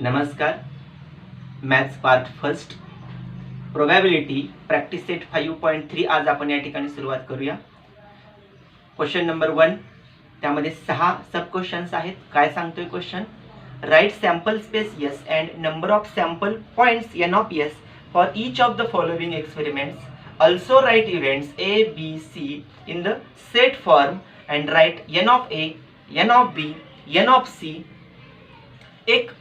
नमस्कार. Maths part first probability practice set 5.3 आज आपण या ठिकाणी सुरुवात करूया. क्वेश्चन नंबर 1, त्यामध्ये 6 सब क्वेश्चन्स आहेत. काय सांगतोय question? Write sample space S and number of sample points n of S for each of the following experiments. Also write events A B C in the set form and write n of A, n of B, n of C. एक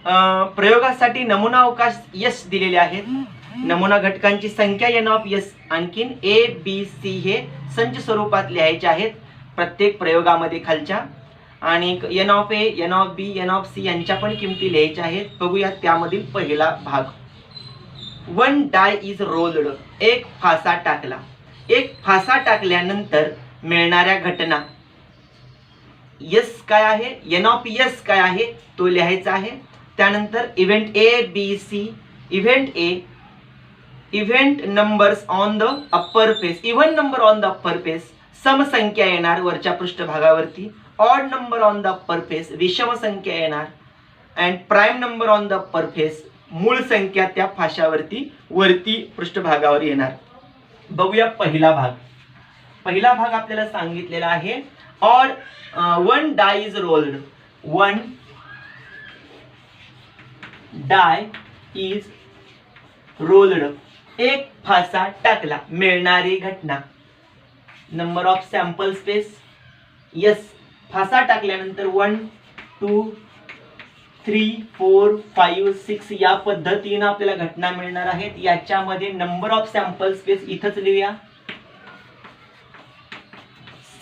प्रयोगासाठी नमुना अवकाश yes दिलेले आहेत. नमुना घटकांची संख्या N of yes आणखीन ए बी सी हे संच स्वरूपात लिहायचे आहेत प्रत्येक प्रयोगामध्ये खालच्या. आणि n of A, n of B, n of C यांच्या पण किमती लिहायच्या आहेत. बघूया त्यामधील पहिला भाग. 1 डाय इज रोल्ड. एक फासा टाकला. एक फासा टाकल्यानंतर मिळणाऱ्या घटना यस काय आहे, एन ऑफ यस काय आहे तो लिहायचा आहे. त्यानंतर event A B C. Event A, event numbers on the upper face. Even number on the upper face सम संख्या येणार वरच्या पृष्ठभागावरती. Odd number on the upper face विषम संख्या येणार. And prime number on the upper face मूळ संख्या त्या फाशावरती वरती पृष्ठभागावर येणार. बघूया पहिला भाग. पहिला भाग आपल्याला सांगितलेला आहे odd 1 die is rolled. 1 die is rolled. एक फासा टाकला. मिळणारी घटना number of sample space S. फासा टाकल्यानंतर 1 2 3 4 5 6 या पद्धतीने आपल्याला घटना मिळणार आहेत. याच्यामध्ये नंबर ऑफ सॅम्पल स्पेस इथंच लिहूया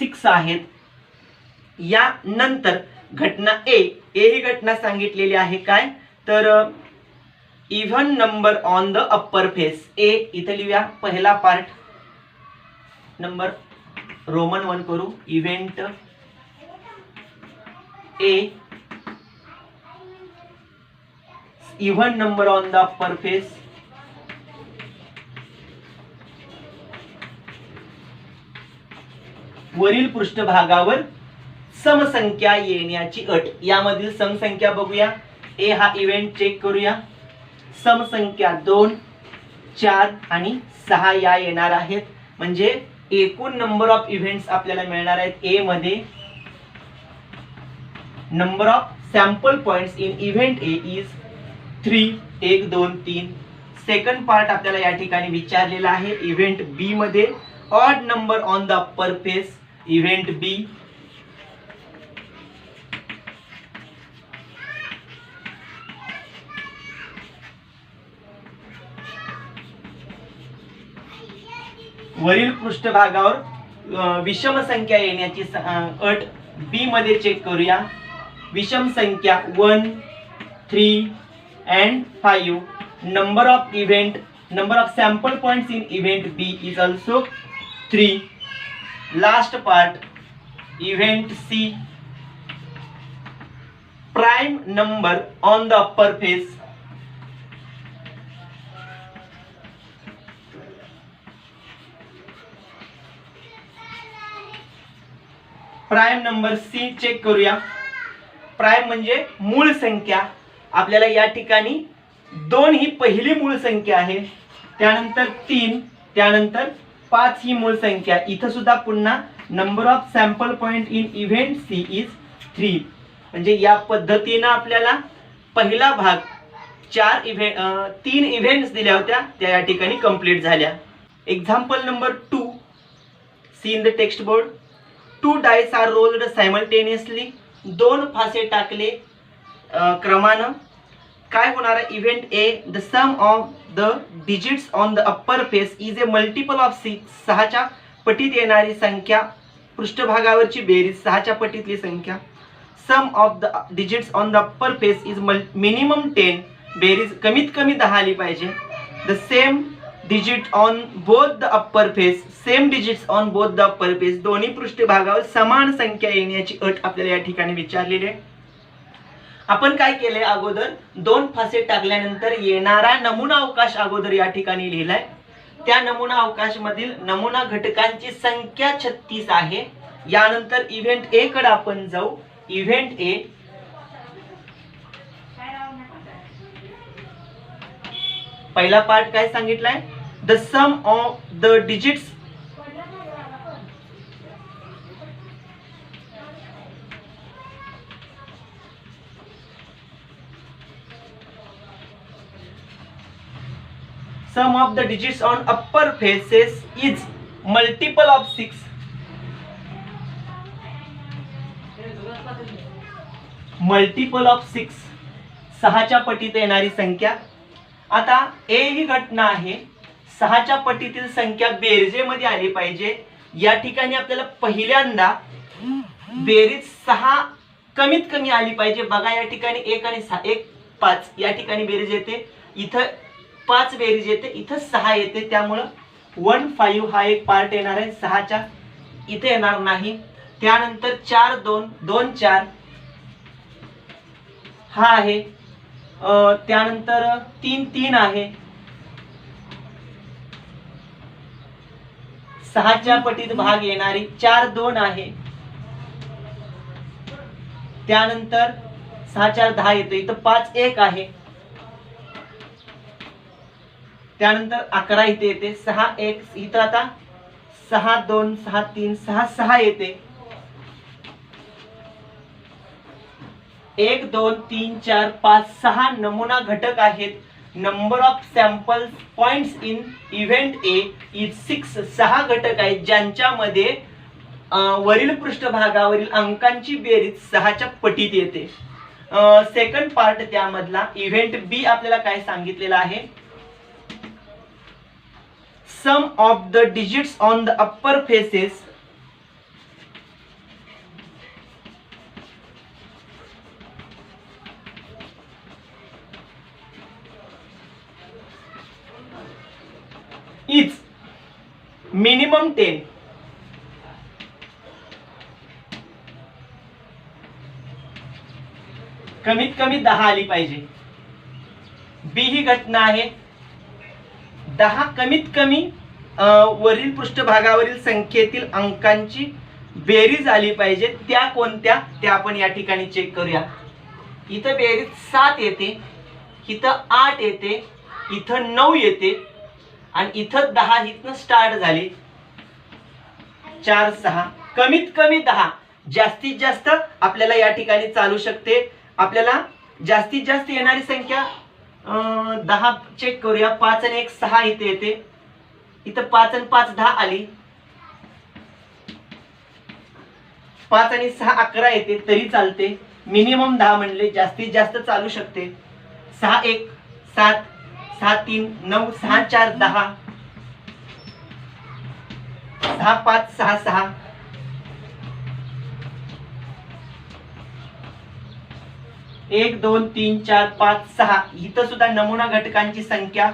6 आहेत. या नंतर घटना ए ही घटना सांगितलेली आहे काय तर even number on the upper face. A इथे लिहूया पहिला पार्ट. नंबर रोमन 1 करू. Event A, even number on the upper face. वरील पृष्ठभागावर समसंख्या येण्याची अट. यामधील समसंख्या बघूया. ए हा इव्हेंट चेक करूया. समसंख्या 2 4 आणि 6 या येणार आहेत. म्हणजे एकूण नंबर ऑफ इव्हेंट्स आपल्याला मिळणार आहेत. ए मध्ये number of sample points in event A is 3. 1 2 3. Second part आपल्याला या ठिकाणी विचारलेला आहे. इव्हेंट बी मध्ये odd number on the upper face. Event B वरील पृष्ठभागावर विषम संख्या येण्याची अट बी मध्ये चेक करूया. विषम संख्या 1 3 and 5. Number of event, number of sample points in event B is also 3. Last part event C. Prime number on the upper face. Prime number C check करूया. प्राइम म्हणजे मूळ संख्या. आपल्याला या ठिकाणी 2 ही पहिली मूळ संख्या आहे. त्यानंतर 3, त्यानंतर 5 ही मूळ संख्या. इथं सुद्धा पुन्हा number of sample point in event C is 3. म्हणजे या पद्धतीनं आपल्याला पहिला भाग 3 इव्हेंट्स दिल्या होत्या त्या या ठिकाणी कंप्लीट झाल्या. Example number 2 see in the text board. 2 dice are rolled simultaneously. 2 फासे टाकले क्रमानं. काय होणार? Event A the sum of the digits on the upper face is a multiple of 6. 6च्या पटीत येणारी संख्या पृष्ठभागावरची बेरीज 6च्या पटीतली संख्या. Sum of the digits on the upper face is minimum 10. बेरीज कमीत कमी 10 आली पाहिजे. The same digit on both the upper face. Same digits on both the upper face. दोन्ही पृष्ठभागावर समान संख्या येण्याची अट आपल्याला या ठिकाणी विचारलेली आहे. आपण काय केले अगोदर 2 फासे टाकल्यानंतर येणारा नमुना अवकाश अगोदर या ठिकाणी लिहिलाय. त्या नमुना अवकाश मधील नमुना घटकांची संख्या 36 आहे. यानंतर इव्हेंट ए कडे आपण जाऊ. इव्हेंट ए पहिला पार्ट काय सांगितलाय, the sum of the digits sum of the digits on upper faces is multiple of 6. Multiple of 6, 6च्या पटीत येणारी संख्या. आता ए ही घटना आहे, 6च्या पटीतील संख्या बेरजेमध्ये आली पाहिजे. या ठिकाणी आपल्याला पहिल्यांदा बेरीज 6 कमीत कमी आली पाहिजे. बघा या ठिकाणी 1 आणि 6, 1 5 या ठिकाणी बेरीज येते, इथं 5 बेरीज येते, इथं 6 येते. त्यामुळं 1 5 हा एक पार्ट येणार आहे, 6च्या इथे येणार नाही. त्यानंतर 4 2 2 4 हा आहे. त्यानंतर 3 3 आहे, 6च्या पटीत भाग येणारी 4 2 आहे. त्यानंतर 6 4 10 येतो, इथं 5 1 आहे. त्यानंतर 11 इथे येते, 6 1 इथं आता 6 2 6 3 6 6 येते. 1 2 3 4 5 6 नमुना घटक आहेत. Number of sample points in event A is 6. 6 घटक आहेत ज्यांच्यामध्ये वरील पृष्ठभागावरील अंकांची बेरीज 6च्या पटीत येते. सेकंड पार्ट त्यामधला इव्हेंट बी आपल्याला काय सांगितलेलं आहे, sum of the digits on the upper faces is minimum 10. कमीत कमी 10 आली पाहिजे. बी ही घटना आहे, 10 कमीत कमी वरील पृष्ठभागावरील संख्येतील अंकांची बेरीज आली पाहिजे. त्या कोणत्या त्या आपण या ठिकाणी चेक करूया. इथं बेरीज 7 येते, इथं 8 येते, इथं 9 येते आणि इथं 10 इथनं स्टार्ट झाली. 4 6 कमीत कमी 10. जास्तीत जास्त आपल्याला या ठिकाणी चालू शकते. आपल्याला जास्तीत जास्त येणारी संख्या 10 चेक करूया. 5 आणि 1 6 इथे येते, इथं 5 आणि 5 10 आली. 5 आणि 6 11 येते तरी चालते. मिनिमम 10 म्हणले, जास्तीत जास्त चालू शकते. 6 1 7 6 3 9 6 4 10 6 5 6 6 1 2 3 4 5 6. इथं सुद्धा नमुना घटकांची संख्या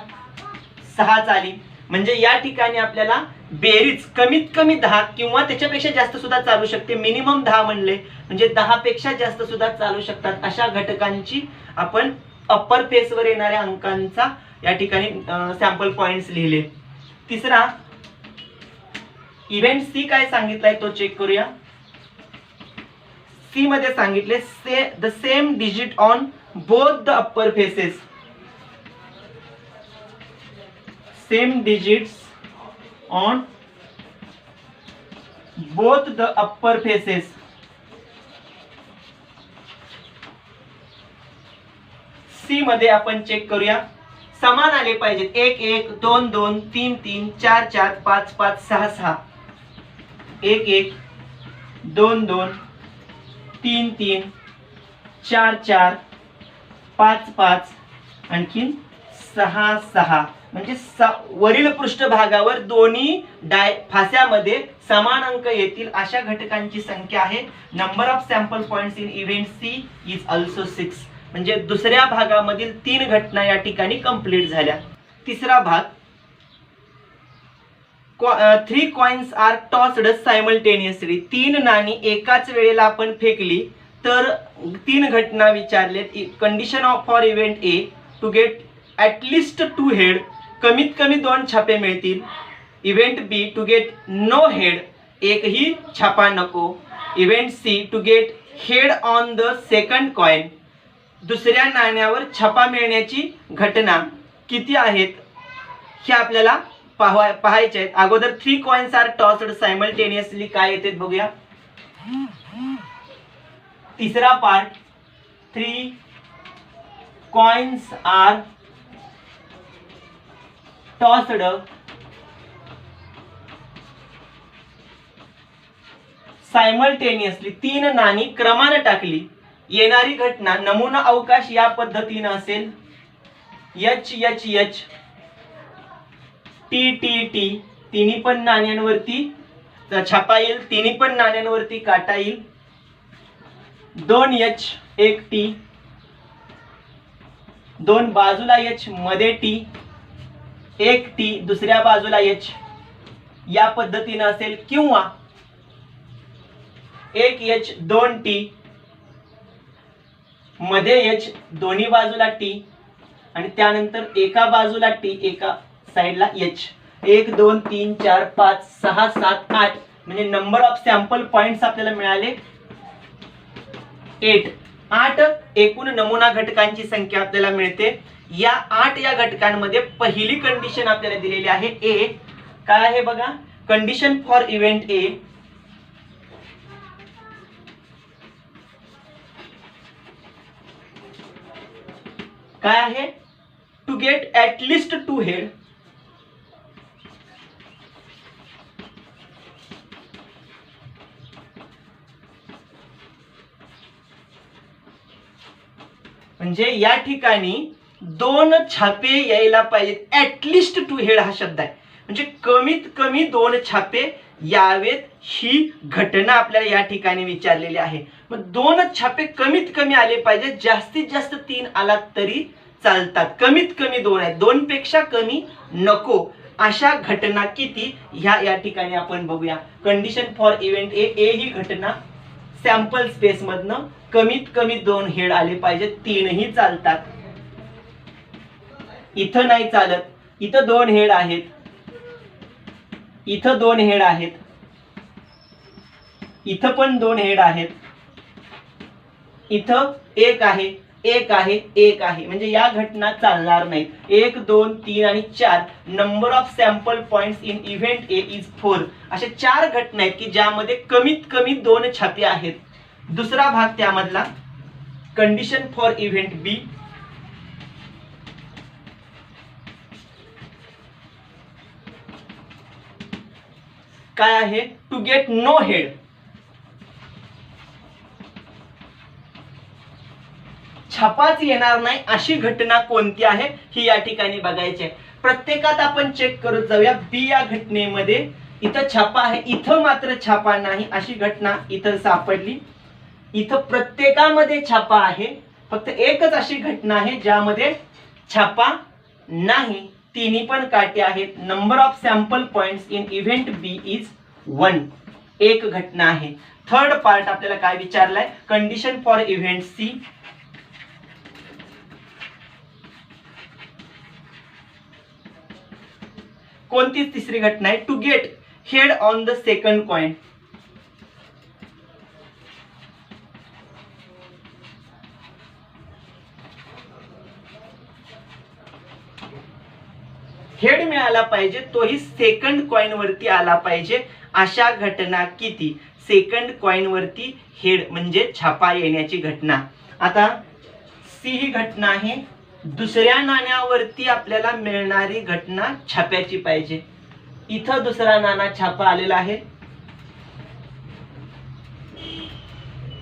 6 आली. म्हणजे या ठिकाणी आपल्याला बेरीज कमीत कमी 10 किंवा त्याच्यापेक्षा जास्त सुद्धा चालू शकते. मिनिमम 10 म्हणले म्हणजे 10 पेक्षा जास्त सुद्धा चालू शकतात. अशा घटकांची आपण अप्पर फेसवर येणाऱ्या अंकांचा या ठिकाणी सॅम्पल पॉइंट्स लिहिले. तिसरा इव्हेंट सी काय सांगितलाय तो चेक करूया. सी मध्ये सांगितले the same digit on both the upper faces. Same digits on both the upper faces. C मध्ये आपण चेक करूया. समान आले पाहिजेत. 1 1 2 2 3 3 4 4 5 5 6 6. 1 1 2 2 3 3 4 4 5 5 आणखी 6 6. म्हणजे वरील पृष्ठभागावर दोन्ही फास्यामध्ये समान अंक येतील अशा घटकांची संख्या आहे. Number of sample points in event C is also 6. म्हणजे दुसऱ्या भागामधील 3 घटना या ठिकाणी कंप्लीट झाल्या. तिसरा भाग 3 कॉइन्स आर टॉस्ड सायमल्टेनियसली. 3 नाणी एकाच वेळेला आपण फेकली तर 3 घटना विचारलेत. Condition of for event A to get at least 2 head. कमीत कमी 2 छापे मिळतील. Event B to get no head. एकही छापा नको. Event C to get head on the second coin. दुसऱ्या नाण्यावर छापा मिळण्याची घटना किती आहेत हे आपल्याला पाहायचे आहेत. अगोदर 3 कॉइन्स आर टॉस्ड सायमल्टेनियसली काय येते बघूया. तिसरा part 3 coins are tossed simultaneously 3 नाणी क्रमाने टाकली. येणारी घटना नमुना अवकाश या पद्धतीने असेल. H H H T T T तिन्ही पण नाण्यांवरती छापा येईल, तिन्ही पण नाण्यांवरती काटा येईल. 2 एच 1 टी, 2 बाजूला एच मध्ये टी, 1 टी दुसऱ्या बाजूला एच या पद्धतीने असेल. किंवा 1 एच 2 टी मध्ये एच दोन्ही बाजूला टी आणि त्यानंतर एका बाजूला टी एका साइडला एच. 1 2 3 4 5 6 7 8 म्हणजे नंबर ऑफ सॅम्पल पॉइंट्स आपल्याला मिळाले 8. 8 एकूण नमुना घटकांची संख्या आपल्याला मिळते. या 8 या घटकांमध्ये पहिली कंडिशन आपल्याला दिलेली आहे ए. काय आहे बघा, कंडिशन फॉर इव्हेंट ए. काय आहे, to get at least 2 head. म्हणजे या ठिकाणी 2 छापे यायला पाहिजेत. ऍटलिस्ट 2 हेड हा शब्द आहे, म्हणजे कमीत कमी 2 छापे यावेत ही घटना आपल्याला या ठिकाणी विचारलेली आहे. मग 2 छापे कमीत कमी आले पाहिजे. जास्तीत जास्त 3 आला तरी चालतात. कमीत कमी 2 आहेत, 2 पेक्षा कमी नको. अशा घटना किती ह्या या ठिकाणी आपण बघूया. Condition for event A. ए ही घटना सॅम्पल स्पेस मधनं कमीत कमी 2 हेड आले पाहिजे. 3 ही चालतात. इथं नाही चालत. इथं 2 हेड आहेत, इथं 2 हेड आहेत, इथं पण 2 हेड आहेत, इथं 1 आहे, 1 आहे, 1 आहे. म्हणजे या घटना चालणार नाहीत. 1 2 3 आणि 4 number of sample points in event A is 4. अशा 4 घटना आहेत की ज्यामध्ये कमीत कमी 2 छापे आहेत. दुसरा भाग त्यामधला कंडिशन फॉर इव्हेंट बी. काय आहे, टू गेट नो हेड. छापाच येणार नाही अशी घटना कोणती आहे ही या ठिकाणी बघायची आहे. प्रत्येकात आपण चेक करत जाऊया. बी या घटनेमध्ये इथं छापा आहे, इथं मात्र छापा नाही अशी घटना इथं सापडली. इथं प्रत्येकामध्ये छापा आहे, फक्त एकच अशी घटना आहे ज्यामध्ये छापा नाही. तिन्ही पण काटे आहेत. Number of sample points in event B is 1. एक घटना आहे. थर्ड पार्ट आपल्याला काय विचारलाय, कंडिशन फॉर इव्हेंट सी. कोणती तिसरी घटना आहे, to get head on the second coin. Head मिळाला पाहिजे, तोही सेकंड कॉइन वरती आला पाहिजे. अशा घटना किती, सेकंड कॉइन वरती हेड म्हणजे छापा येण्याची घटना. आता सी ही घटना आहे, दुसऱ्या नाण्यावरती आपल्याला मिळणारी घटना छाप्याची पाहिजे. इथं दुसरा नाणा छापा आलेला आहे,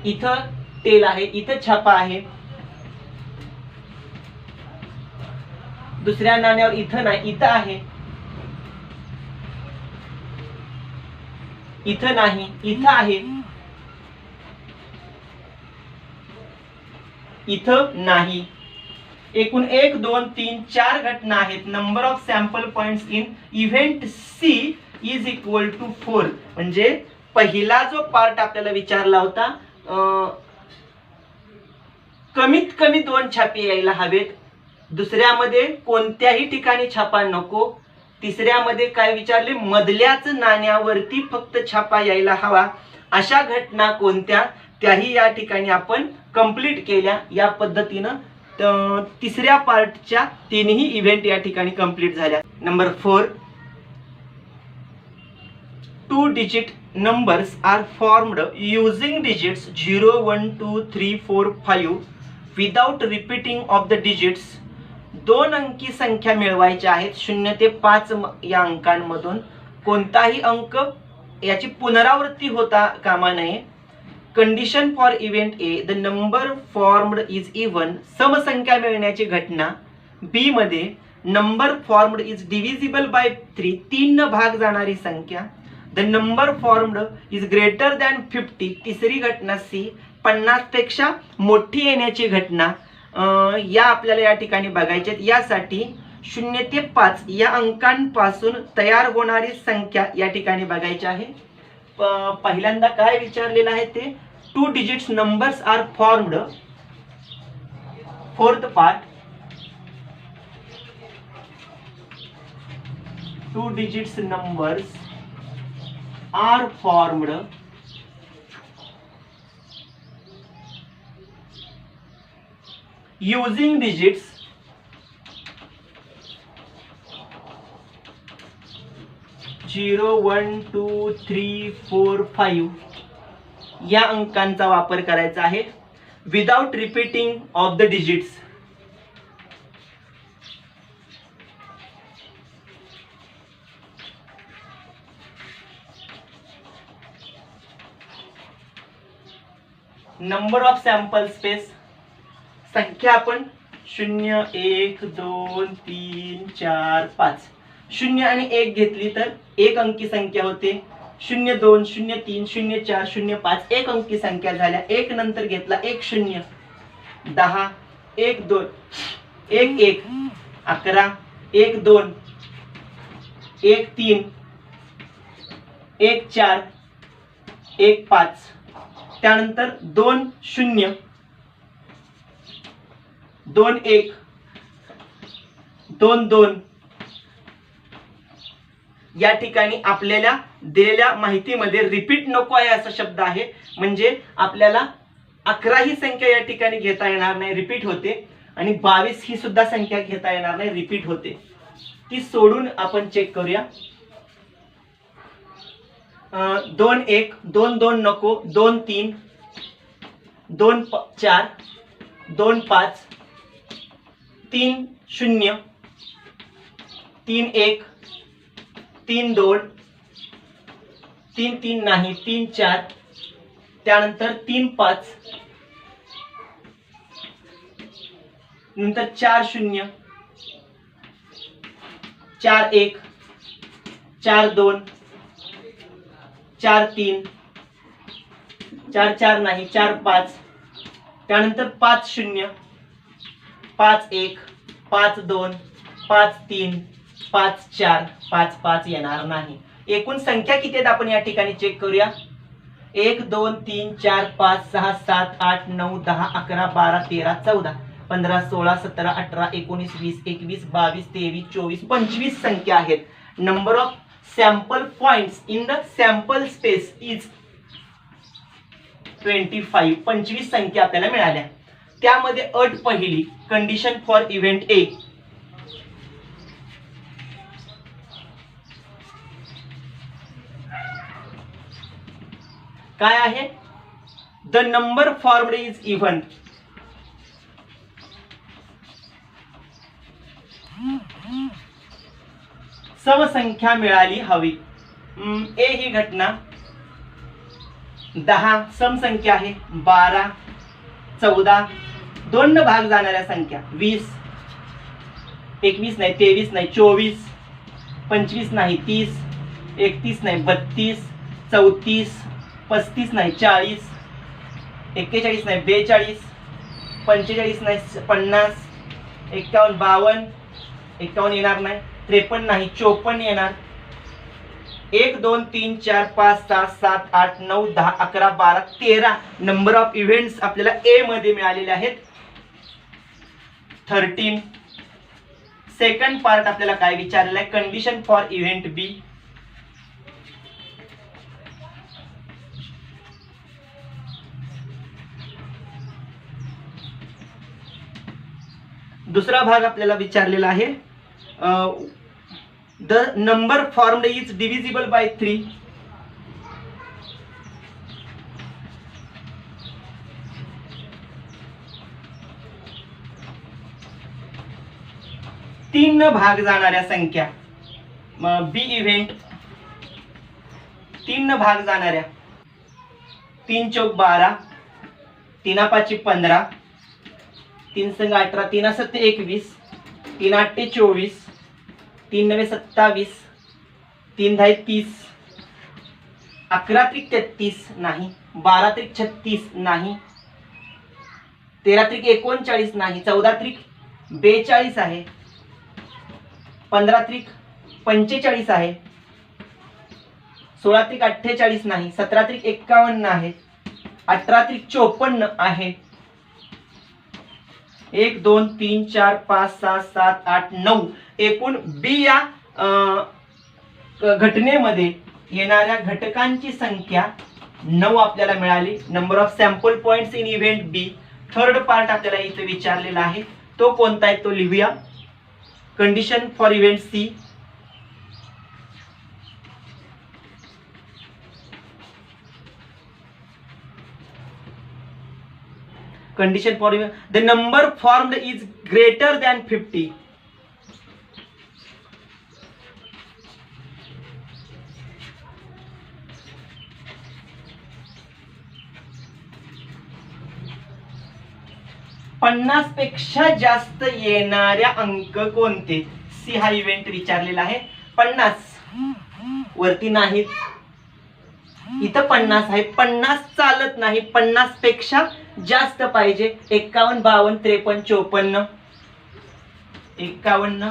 इथं टेल आहे, इथं छापा आहे. दुसऱ्या नाण्यावर इथं नाही, इथं आहे, इथं नाही, इथं आहे, इथं नाही. एकूण 1 2 3 4 घटना आहेत. Number of sample points in event C is equal to 4. म्हणजे पहिला जो पार्ट आपल्याला विचारला होता, कमीत कमी 2 छापे यायला हवेत. दुसऱ्यामध्ये कोणत्याही ठिकाणी छापा नको. तिसऱ्यामध्ये काय विचारले, मधल्याच नाण्यावरती फक्त छापा यायला हवा. अशा घटना कोणत्या, त्याही या ठिकाणी आपण कंप्लीट केल्या. या पद्धतीनं तिसऱ्या पार्टच्या तीनही इव्हेंट या ठिकाणी कंप्लीट झाल्या. Number 4, 2 digit numbers are formed using digits 0, 1, 2, 3, 4, 5 without repeating of the digits. 2 अंकी संख्या मिळवायच्या आहेत 0 ते 5 या अंकांमधून. कोणताही अंक याची पुनरावृत्ती होता कामा नये. Condition for event A, the number formed is even. समसंख्या मिळण्याची घटना. बी मध्ये number formed is divisible by 3, 3 न भाग जाणारी संख्या. The number formed is greater than 50. तिसरी घटना सी, 50 पेक्षा मोठी येण्याची घटना. या आपल्याला या ठिकाणी बघायच्या. यासाठी 0 ते 5 या अंकांपासून तयार होणारी संख्या या ठिकाणी बघायची आहे. पहिल्यांदा काय विचारलेलं आहे ते 2 digits numbers are formed. Fourth part, 2 digits numbers are formed using digits 0, 1, 2, 3, 4, 5 या अंकांचा वापर करायचा आहे without repeating of the digits. Number of sample space, संख्या आपण 0, 1, 2, 3, 4, 5. 0 आणि 1 घेतली तर एक अंकी संख्या होते. 0, 2, 0, 3, 0, 4, 0, 5 एक अंकी संख्या झाल्या. 1 नंतर घेतला 1, 0, 10, 1, 2, 1, 1, 11, 1, 2, 1, 3, 1, 4, 1, 5. त्यानंतर 2, 0, 2, 1, 2, 2. या ठिकाणी आपल्याला दिलेल्या माहितीमध्ये रिपीट नको आहे असा शब्द आहे. म्हणजे आपल्याला 11 ही संख्या या ठिकाणी घेता येणार नाही, रिपीट होते. आणि 22 ही सुद्धा संख्या घेता येणार नाही, रिपीट होते. ती सोडून आपण चेक करूया. 2, 1, 2, 2 नको, 2, 3, 2, 4, 2, 5, 3, 0, 3, 1, 3, 2, 3, 3 नाही, 3, 4. त्यानंतर 3, 5. नंतर 4, 0, 4, 1, 4, 2, 4, 3, 4, 4 नाही, 4, 5. त्यानंतर 5, 0, 5, 1, 5, 2, 5, 3, 5, 4, 5, 5 येणार नाही. एकूण संख्या किती आहेत आपण या ठिकाणी चेक करूया. 1, 2, 3, 4, 5, 6, 7, 8, 9, 10, 11, 12, 13, 14, 15, 16, 17, 18, 19, 20, 21, 22, 23, 24, 25 संख्या आहेत. Number of sample points in the sample space is 25. 25 संख्या आपल्याला मिळाल्या. त्यामध्ये अट पहिली, कंडिशन फॉर इव्हेंट ए. काय आहे? The number formed is even. समसंख्या मिळाली हवी. ए ही घटना. 10 समसंख्या आहे. 12, 14 2 न भाग जाणाऱ्या संख्या. 20, 21 नाही, 23 नाही, 24, 25 नाही, 30, 31 नाही, 32, 34, 35 नाही, 40, 41 नाही, 42, 45 नाही, 50, 51, 52, 51 येणार नाही, 53 नाही, 54 येणार. 1, 2, 3, 4, 5, 6, 7, 8, 9, 10, 11, 12, 13 नंबर ऑफ इव्हेंट्स आपल्याला ए मध्ये मिळालेले आहेत. 13. सेकंड पार्ट आपल्याला काय विचारलेलं आहे? कंडिशन फॉर इव्हेंट बी. दुसरा भाग आपल्याला विचारलेला आहे, the number formed is divisible by 3. तीन भाग जाणाऱ्या संख्या, बी इव्हेंट, तीन भाग जाणाऱ्या, 3 चौक 12, 3 5 15, 3 संग 18, 3 7 21, 3 8 24, 3 9 27, 3 10 30, 11 त्रिक 33 नाही, 12 त्रिक 36 नाही, 13 त्रिक 39 नाही, 14 त्रिक 42 आहे, 15 त्रिक 45 आहे, 16 त्रिक 48 नाही, 17 त्रिक 51 आहे, 18 त्रिक 54 आहे, 1 2 3 4 5 6 7 8 9 एकूण बी या घटनेमध्ये येणाऱ्या घटकांची संख्या 9 आपल्याला मिळाली. Number of sample points in event B, third part आपल्याला इथे विचारलेला आहे, तो कोणता आहे तो लिहूया. Condition for event C, condition for the number formed is greater than 50. पन्नास पेक्षा जास्त येणाऱ्या अंक कोणते, सी हा इव्हेंट विचारलेला आहे. 50 वरती नाहीत, इथं 50 आहे, 50 चालत नाही, 50 पेक्षा जास्त पाहिजे. 51 52 53 54, 51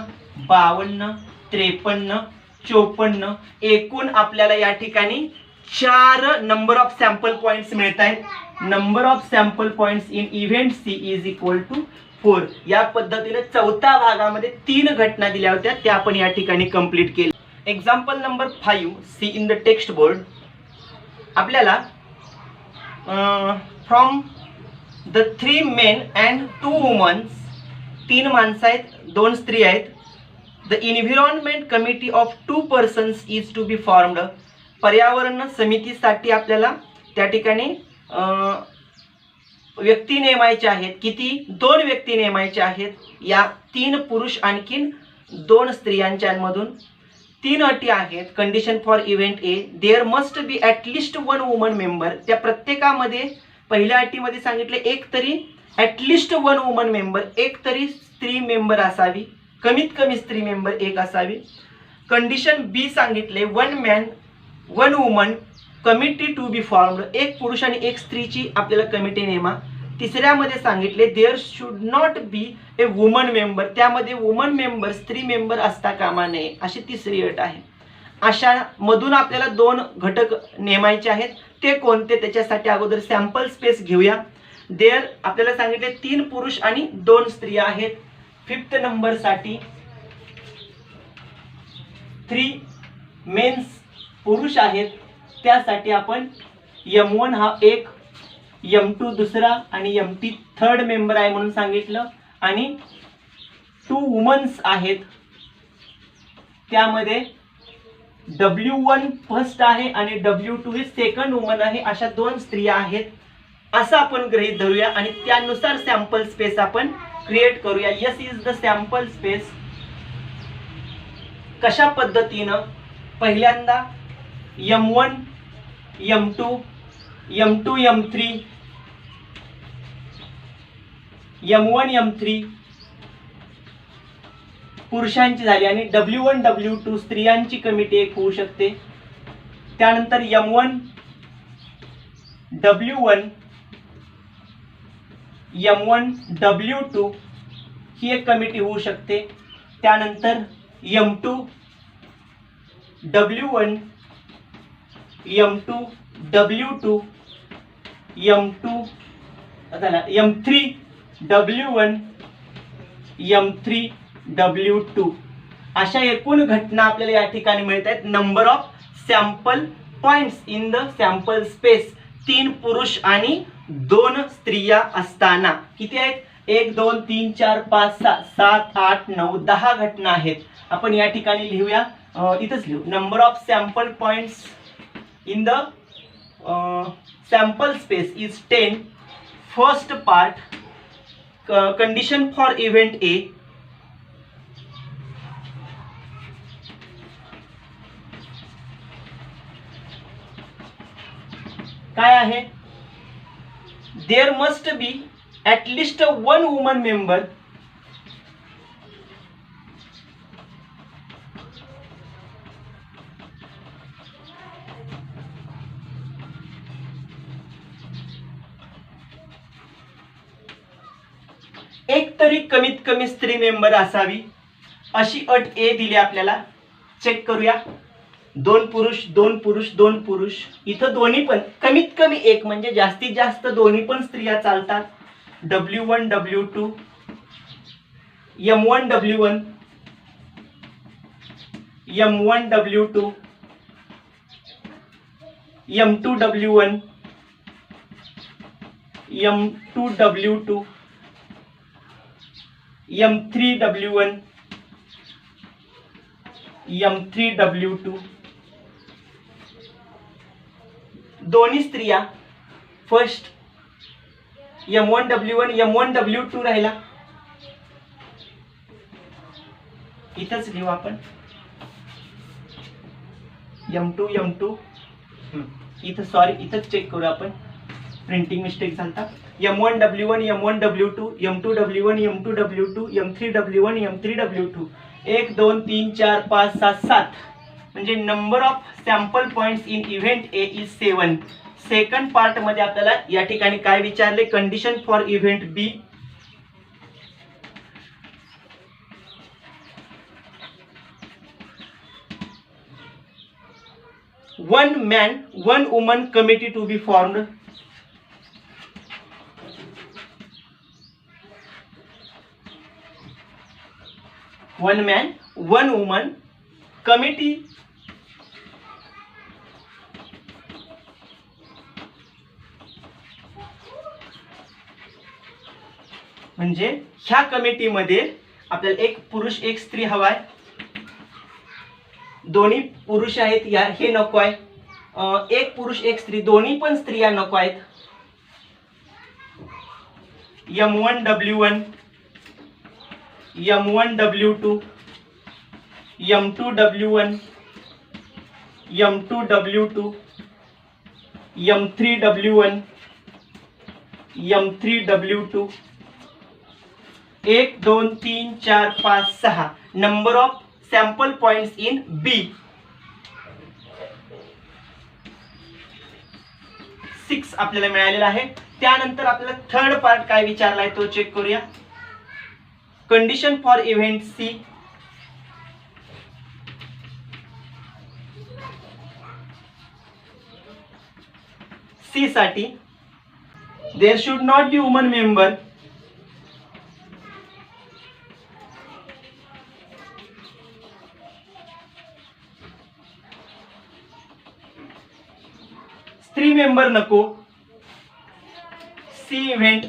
52 53 54 एकूण आपल्याला या ठिकाणी 4 नंबर ऑफ सॅम्पल पॉइंट्स मिळत आहेत. Number of sample points in event C is equal to 4. या पद्धतीने चौथ्या भागामध्ये 3 घटना दिल्या होत्या, त्या आपण या ठिकाणी कंप्लीट केल्या. Example number 5, see in the text board. आपल्याला from the 3 men and 2 womens, 3 माणसं आहेत 2 स्त्री आहेत. The environment committee of 2 persons is to be formed. पर्यावरण समितीसाठी आपल्याला त्या ठिकाणी व्यक्ती नेमायचे आहेत. किती? 2 व्यक्ती नेमायचे आहेत. या 3 पुरुष आणखीन 2 स्त्रियांच्यामधून 3 अटी आहेत. Condition for event A, there must be ॲटलिस्ट 1 वुमन मेंबर. त्या प्रत्येकामध्ये पहिल्या अटीमध्ये सांगितले एक तरी ॲटलिस्ट 1 वुमन मेंबर, एक तरी स्त्री मेंबर असावी, कमीत कमी स्त्री मेंबर एक असावी. कंडिशन बी सांगितले 1 man 1 woman committee to be formed. एक पुरुष आणि एक स्त्रीची आपल्याला कमिटी नेमा. तिसऱ्यामध्ये सांगितले there should not be a woman member. त्यामध्ये वुमन मेंबर स्त्री मेंबर असता कामा नये, अशी तिसरी अट आहे. अशा मधून आपल्याला 2 घटक नेमायचे आहेत. ते कोणते, त्याच्यासाठी अगोदर सॅम्पल स्पेस घेऊया. देअर आपल्याला सांगितले 3 पुरुष आणि 2 स्त्रिया आहेत. 5th नंबरसाठी 3 मेन्स पुरुष आहेत. त्यासाठी आपण M1 हा एक, M2 दुसरा आणि MT थर्ड मेंबर आहे म्हणून सांगितलं. आणि 2 वुमन्स आहेत, त्यामध्ये W1 फर्स्ट आहे आणि W2 ही सेकंड वुमन आहे. अशा 2 स्त्रिया आहेत असं आपण गृहीत धरूया आणि त्यानुसार सॅम्पल स्पेस आपण क्रिएट करूया. Yes is the sample space. कशा पद्धतीनं, पहिल्यांदा M1 M2 M2 M3 M1 M3 पुरुषांची झाली आणि W1 W2 स्त्रियांची कमिटी एक होऊ शकते. त्यानंतर M1 W1 M1 W2 ही एक कमिटी होऊ शकते. त्यानंतर M2 W1 M2 W2 M2 M3 W1 M3 W2 अशा एकूण घटना आपल्याला या ठिकाणी मिळत आहेत. Number of sample points in the sample space 3 पुरुष आणि 2 स्त्रिया असताना किती आहेत? 1 2 3 4 5 6 7 8 9 10 घटना आहेत. आपण या ठिकाणी लिहूया, इथंच लिहू. Number of sample points in the sample space is 10. First part, condition for event A. काय आहे? There must be at least 1 woman member एक तरी कमीत कमी स्त्री मेंबर असावी अशी अट ए दिली आपल्याला. चेक करूया. 2 पुरुष 2 पुरुष 2 पुरुष. इथं दोन्ही पण कमीत कमी एक म्हणजे जास्तीत जास्त दोन्ही पण स्त्रिया चालतात. W1 W2 M1 W1 M1 W2 M2 W1 M2 W2 M3 W1 M3 W2. दोन्ही स्त्रिया. First M1 W1 M1 W2 राहिला. इथंच लिहू आपण M2 M2. इथं सॉरी, इथंच चेक करू आपण, प्रिंटिंग मिस्टेक झालता. M1 W1 M1 W2 M2 W1 M2 W2 M3 W1 M3 W2. 1 2 3 4 5 6 7 म्हणजे number of sample points in event A is 7. Second part मध्ये आपल्याला या ठिकाणी काय विचारले? Condition for event B. One man, 1 woman committee to be formed. One man, 1 woman committee म्हणजे ह्या कमिटीमध्ये आपल्याला एक पुरुष एक स्त्री हवाय. दोन्ही पुरुष आहेत या, हे नको आहे. एक पुरुष एक स्त्री, दोन्ही पण स्त्रिया नको आहेत. M1 W1 M1 W2 M2 W1 M2 W2 M3 W1 M3 W2. 1 2 3 4 5 6 number of sample points in B. 6 आपल्याला मिळालेला आहे. त्यानंतर आपल्याला थर्ड पार्ट काय विचारलाय तो चेक करूया. Condition for event C. C साठी there should not be woman member स्त्री मेंबर नको. सी इव्हेंट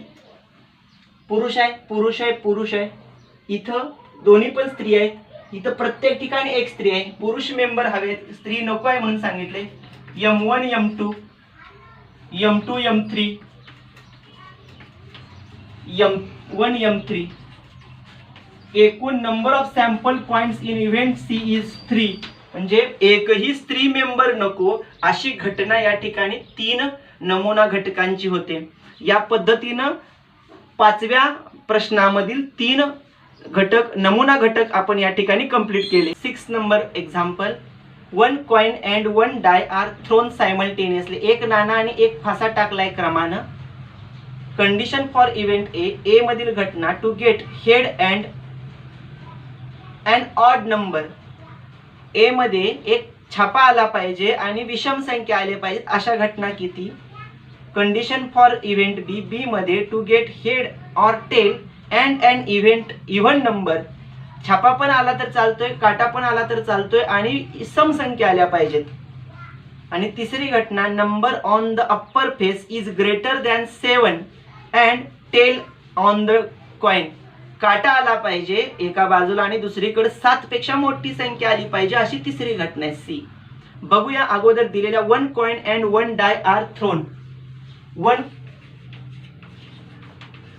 पुरुष आहे पुरुष आहे पुरुष आहे. इथं दोन्ही पण स्त्री आहेत. इथं प्रत्येक ठिकाणी एक स्त्री आहे. पुरुष मेंबर हवेत, स्त्री नको आहे म्हणून सांगितले. M1 M2 M2 M3 M1 M3. एकूण number of sample points in event C is 3 म्हणजे एकही स्त्री मेंबर नको अशी घटना या ठिकाणी 3 नमुना घटकांची होते. या पद्धतीनं 5व्या प्रश्नामधील 3 घटक नमुना घटक आपण या ठिकाणी कंप्लीट केले. 6 number example. 1 coin and 1 die are thrown simultaneously. एक नाणा आणि एक फासा टाकलाय क्रमानं. Condition for event A. A मधील घटना to get head and and odd number. A मध्ये एक छापा आला पाहिजे आणि विषम संख्या आले पाहिजेत अशा घटना किती? Condition for event B. B मध्ये to get head or tail and and event even number. छापा पण आला तर चालतोय, काटा पण आला तर चालतोय आणि सम संख्या आल्या पाहिजेत. आणि तिसरी घटना number on the upper face is greater than 7 and tail on the coin काटा आला पाहिजे एका बाजूला आणि दुसरीकडे 7 पेक्षा मोठी संख्या आली पाहिजे, अशी तिसरी घटना आहे सी. बघूया अगोदर दिलेल्या 1 coin and 1 die are thrown. 1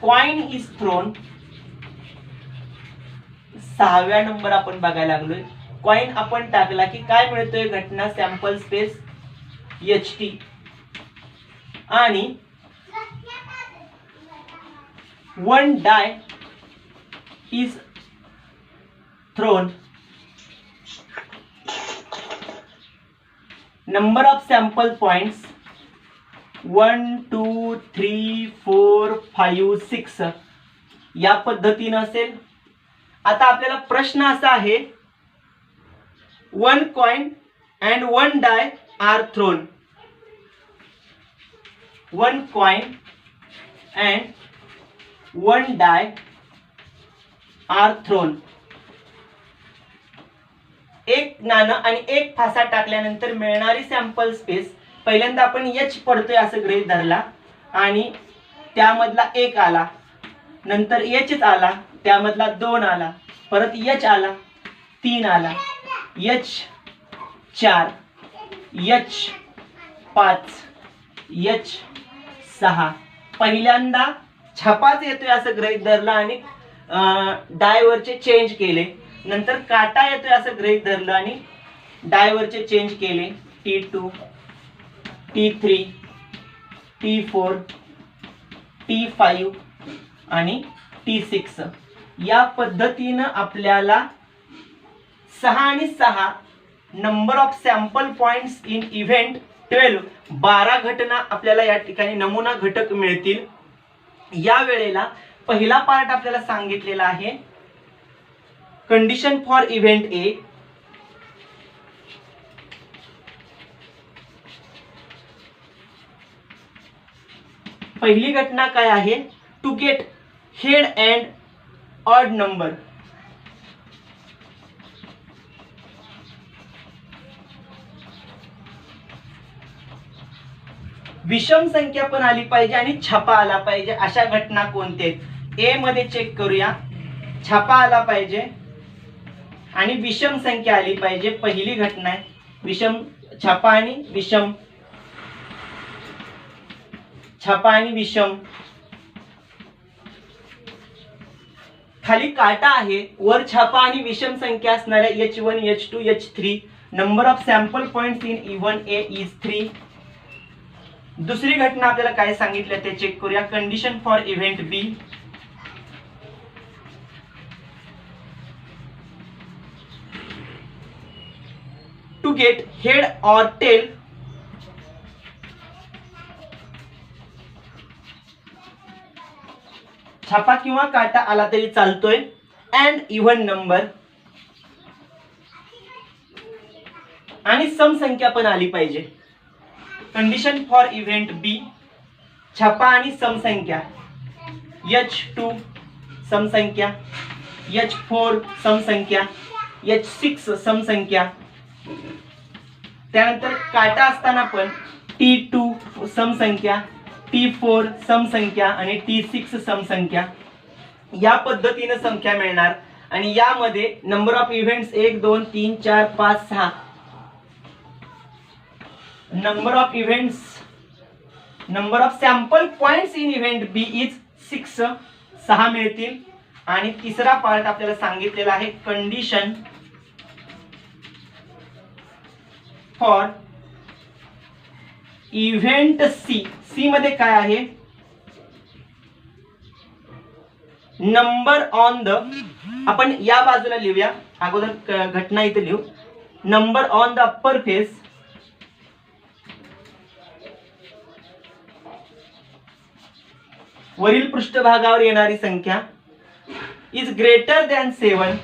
coin is thrown. 6व्या नंबर आपण बघायला लागलोय. कॉइन आपण टाकला की काय मिळतोय घटना सॅम्पल स्पेस HT आणि 1 डाय is thrown. Number of sample points 1 2 3 4 5 6 या पद्धतीने असेल. आता आपल्याला प्रश्न असा आहे 1 coin and 1 die are thrown. 1 coin and 1 die are thrown. एक नाणं आणि एक फासा टाकल्यानंतर मिळणारी सॅम्पल स्पेस पहिल्यांदा आपण H पडतोय असं गृहीत धरला आणि त्यामधला 1 आला, नंतर H आला, त्यामधला 2 आला, परत H आला, 3 आला, H4, H5, H6. पहिल्यांदा छपाच येतोय असं गृहीत धरला आणि डायवरचे चेंज केले, नंतर काटा येतोय असं गृहीत धरलं आणि डायवरचे चेंज केले. T2, T3, T4, T5 आणि T6 या पद्धतीनं आपल्याला 6 आणि 6 number of sample points in event 12 घटना आपल्याला या ठिकाणी नमुना घटक मिळतील. या वेळेला पहिला पार्ट आपल्याला सांगितलेला आहे कंडिशन फॉर इव्हेंट ए. पहिली घटना काय आहे to get head and odd number. विषम संख्या पण आली पाहिजे आणि छापा आला पाहिजे. अशा घटना कोणत्या आहेत? ए मध्ये चेक करूया. छापा आला पाहिजे आणि विषम संख्या आली पाहिजे. पहिली घटना आहे विषम छापा आणि विषम, छापा आणि विषम. खाली काटा आहे, वर छापा आणि विषम संख्या असणाऱ्या H1, H2, H3. Number of sample points in even A is 3. दुसरी घटना आपल्याला काय सांगितलं ते चेक करूया. Condition for event B. To get head or tail. छापा किंवा काटा आला तरी चालतोय. अँड इव्हन नंबर आणि सम संख्या पण आली पाहिजे. कंडिशन फॉर इव्हेंट बी. छापा आणि सम संख्या. H2 सम संख्या, H4 सम संख्या, H6 सम संख्या. त्यानंतर काटा असताना पण T2 सम संख्या, T4 सम संख्या आणि T6 सम संख्या. या पद्धतीने संख्या मिळणार आणि यामध्ये number of events 1 2 3 4 5 6. Number of events, number of sample points in event B is 6. 6 मिळतील. आणि तिसरा पार्ट आपल्याला सांगितलेला आहे condition for event C. C मध्ये काय आहे नंबर ऑन द. आपण या बाजूला लिहूया, अगोदर घटना इथे लिहू. Number on the upper face वरील पृष्ठभागावर येणारी संख्या इज ग्रेटर दॅन 7.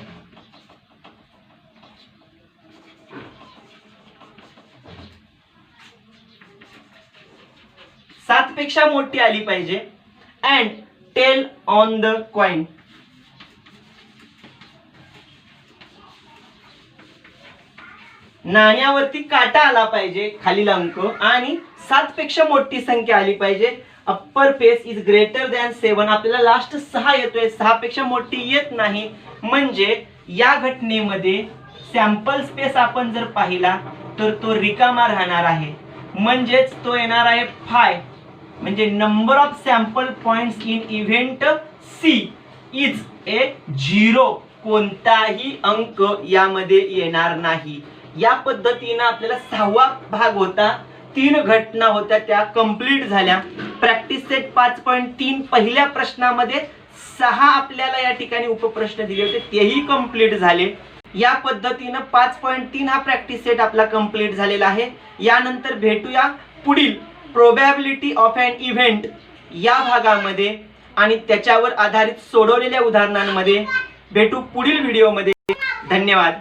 सात पेक्षा मोठी आली पाहिजे. And tail on the coin. नाण्यावरती काटा आला पाहिजे, खालील अंक, आणि 7 पेक्षा मोठी संख्या आली पाहिजे. Upper face is greater than 7, आपल्याला लास्ट 6 येतोय, 6 पेक्षा मोठी येत नाही, म्हणजे या घटनेमध्ये सॅम्पल स्पेस आपण जर पाहिला तर तो रिकामा राहणार आहे, म्हणजेच तो येणार आहे 5, म्हणजे number of sample points in event C is a 0, कोणताही अंक यामध्ये येणार नाही. या पद्धतीने आपल्याला 6वा भाग होता, 3 घटना होत्या त्या कंप्लीट झाल्या. प्रॅक्टिस सेट 5.3 पहिल्या प्रश्नामध्ये 6 आपल्याला या ठिकाणी उपप्रश्न दिले होते, तेही कंप्लीट झाले. या पद्धतीने 5.3 हा प्रॅक्टिस सेट आपला कंप्लीट झालेला आहे. यानंतर भेटूया पुढील प्रोबॅबिलिटी ऑफ एन इव्हेंट या भागामध्ये आणि त्याच्यावर आधारित सोडवलेल्या उदाहरणांमध्ये. भेटू पुढील व्हिडिओमध्ये. धन्यवाद.